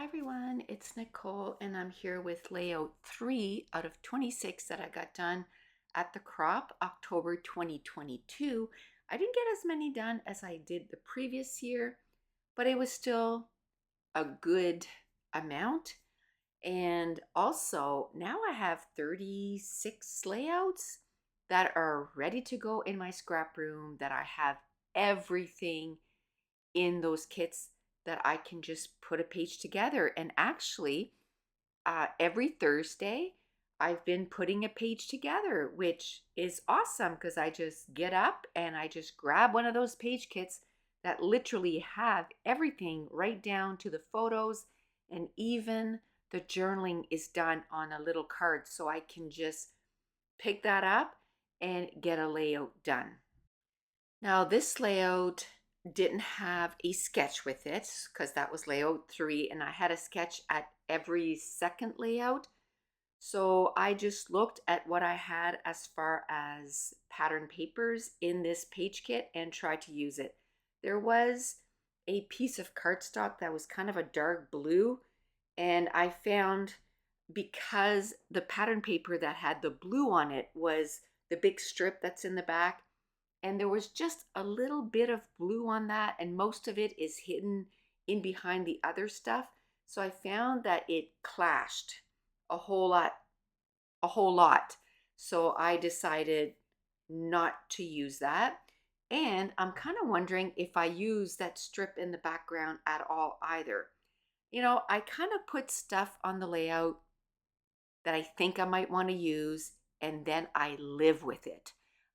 Hi everyone, it's Nicole and I'm here with layout 3 out of 26 that I got done at the crop October 2022. I didn't get as many done as I did the previous year, but it was still a good amount. And also now I have 36 layouts that are ready to go in my scrap room, that I have everything in those kits that I can just put a page together. And actually, every Thursday, I've been putting a page together, which is awesome because I just get up and I just grab one of those page kits that literally have everything right down to the photos, and even the journaling is done on a little card. So I can just pick that up and get a layout done. Now, this layout didn't have a sketch with it because that was layout 3, and I had a sketch at every second layout. So I just looked at what I had as far as pattern papers in this page kit and tried to use it. There was a piece of cardstock that was kind of a dark blue, and I found, because the pattern paper that had the blue on it was the big strip that's in the back, and there was just a little bit of blue on that, and most of it is hidden in behind the other stuff. So I found that it clashed a whole lot. So I decided not to use that. And I'm kind of wondering if I use that strip in the background at all either. I kind of put stuff on the layout that I think I might want to use, and then I live with it.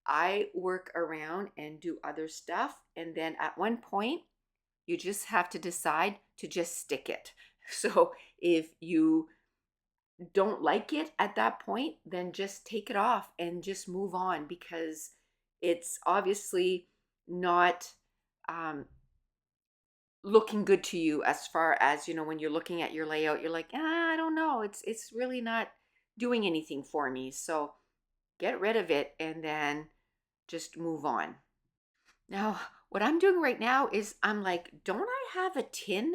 I work around and do other stuff, and then at one point, you just have to decide to just stick it. So if you don't like it at that point, then just take it off and just move on, because it's obviously not um, looking good to you. As far as, when you're looking at your layout, you're like, I don't know, it's really not doing anything for me. So get rid of it and then just move on. Now, what I'm doing right now is I'm like, don't I have a tin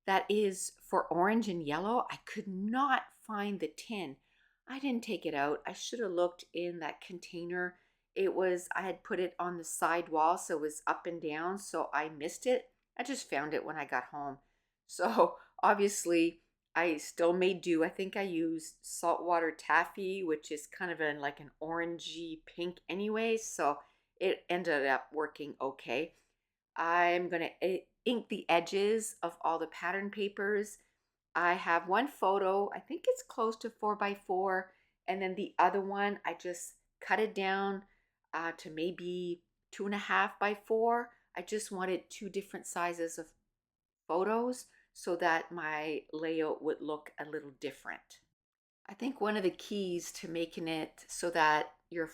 that is for orange and yellow? I could not find the tin. I didn't take it out. I should have looked in that container. I had put it on the side wall, so it was up and down, so I missed it. I just found it when I got home. So obviously, I still made do. I think I used saltwater taffy, which is kind of like an orangey pink anyway, so it ended up working okay. I'm going to ink the edges of all the pattern papers. I have one photo, I think it's close to 4x4, and then the other one, I just cut it down to maybe 2.5x4. I just wanted two different sizes of photos so that my layout would look a little different. I think one of the keys to making it so that your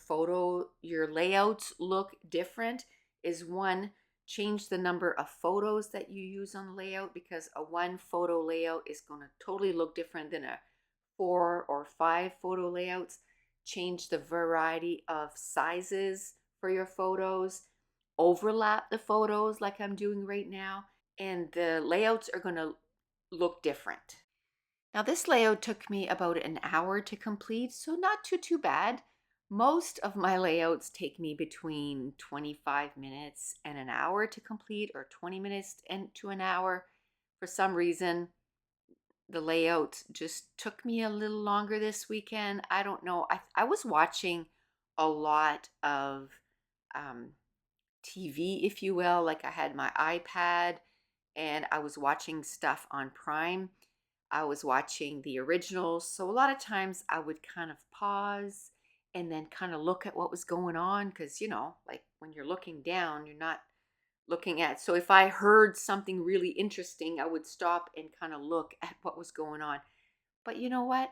layouts look different is, one, change the number of photos that you use on the layout, because a one photo layout is going to totally look different than a 4 or 5 photo layouts. Change the variety of sizes for your photos, overlap the photos like I'm doing right now, and the layouts are going to look different. Now, this layout took me about an hour to complete, so not too bad. Most of my layouts take me between 25 minutes and an hour to complete, or 20 minutes and to an hour. For some reason, the layout just took me a little longer this weekend. I don't know. I was watching a lot of um, TV, if you will. Like, I had my iPad and I was watching stuff on Prime. I was watching the originals. So a lot of times I would kind of pause and then kind of look at what was going on, because, like when you're looking down, you're not looking at. So if I heard something really interesting, I would stop and kind of look at what was going on. But you know what?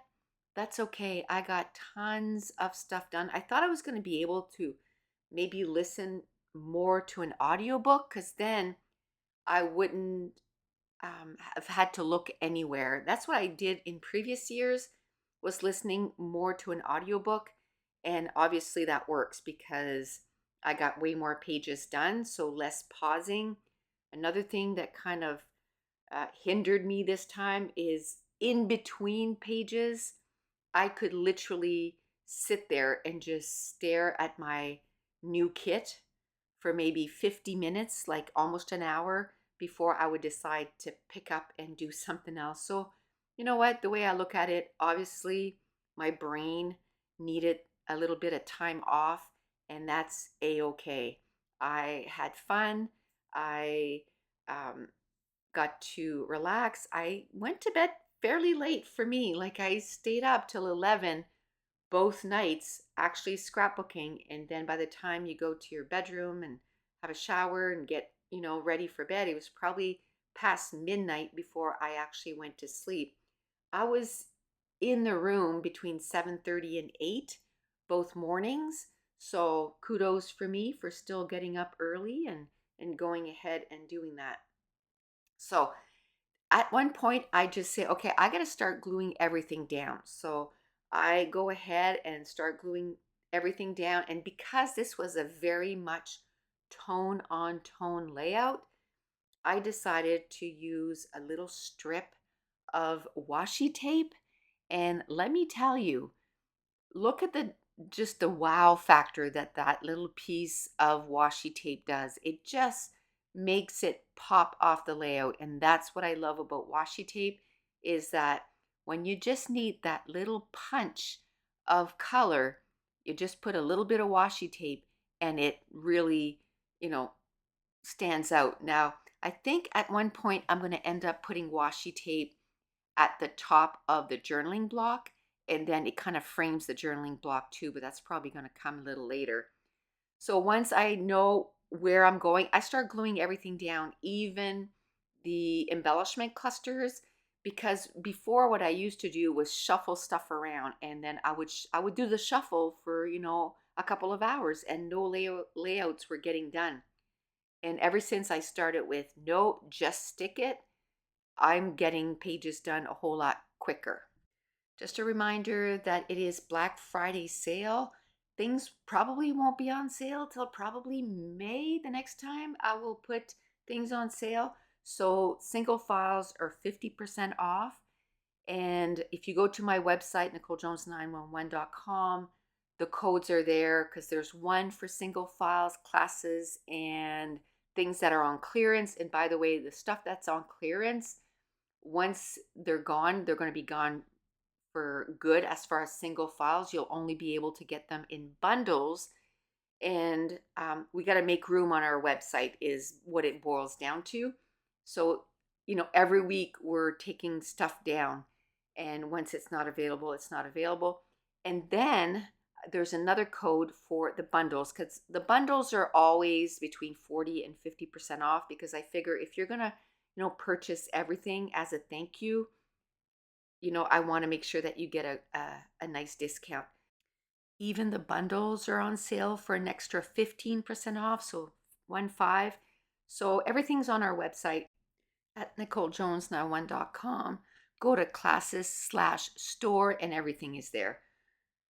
That's okay. I got tons of stuff done. I thought I was going to be able to maybe listen more to an audiobook, because then I wouldn't have had to look anywhere. That's what I did in previous years, was listening more to an audiobook. And obviously that works because I got way more pages done, so less pausing. Another thing that kind of hindered me this time is in between pages. I could literally sit there and just stare at my new kit for maybe 50 minutes, like almost an hour, before I would decide to pick up and do something else. So, you know what? The way I look at it, obviously, my brain needed a little bit of time off, and that's a-okay. I had fun. I um, got to relax. I went to bed fairly late for me. Like I stayed up till 11 both nights actually scrapbooking, and then by the time you go to your bedroom and have a shower and get, ready for bed, it was probably past midnight before I actually went to sleep. I was in the room between 7:30 and 8 both mornings. So kudos for me for still getting up early and going ahead and doing that. So at one point, I just say, okay, I got to start gluing everything down. So I go ahead and start gluing everything down. And because this was a very much tone on tone layout, I decided to use a little strip of washi tape. And let me tell you, look at the just the wow factor that that little piece of washi tape does. It just makes it pop off the layout, and that's what I love about washi tape is that when you just need that little punch of color, you just put a little bit of washi tape and it really, you know, stands out. Now, I think at one point I'm going to end up putting washi tape at the top of the journaling block, and then it kind of frames the journaling block too, but that's probably going to come a little later. So once I know where I'm going, I start gluing everything down, even the embellishment clusters, because before what I used to do was shuffle stuff around, and then I would do the shuffle for, a couple of hours, and no layouts were getting done. And ever since I started with no, just stick it, I'm getting pages done a whole lot quicker. Just a reminder that it is Black Friday sale. Things probably won't be on sale till probably May the next time I will put things on sale. So single files are 50% off. And if you go to my website, NicoleJones911.com, the codes are there because there's one for single files, classes, and things that are on clearance. And by the way, the stuff that's on clearance, once they're gone, they're going to be gone for good. As far as single files, you'll only be able to get them in bundles. And we got to make room on our website is what it boils down to. So, every week we're taking stuff down. And once it's not available, it's not available. And then there's another code for the bundles, because the bundles are always between 40 and 50% off, because I figure if you're going to, purchase everything as a thank you, I want to make sure that you get a nice discount. Even the bundles are on sale for an extra 15% off, so 1 5. So everything's on our website at NicoleJones91.com. Go to classes/store and everything is there.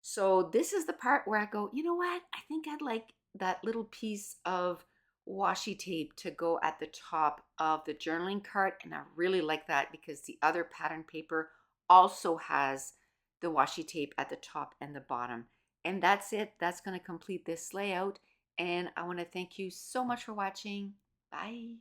So this is the part where I go, you know what? I think I'd like that little piece of washi tape to go at the top of the journaling card. And I really like that because the other pattern paper also has the washi tape at the top and the bottom. And that's it. That's going to complete this layout. And I want to thank you so much for watching. Bye.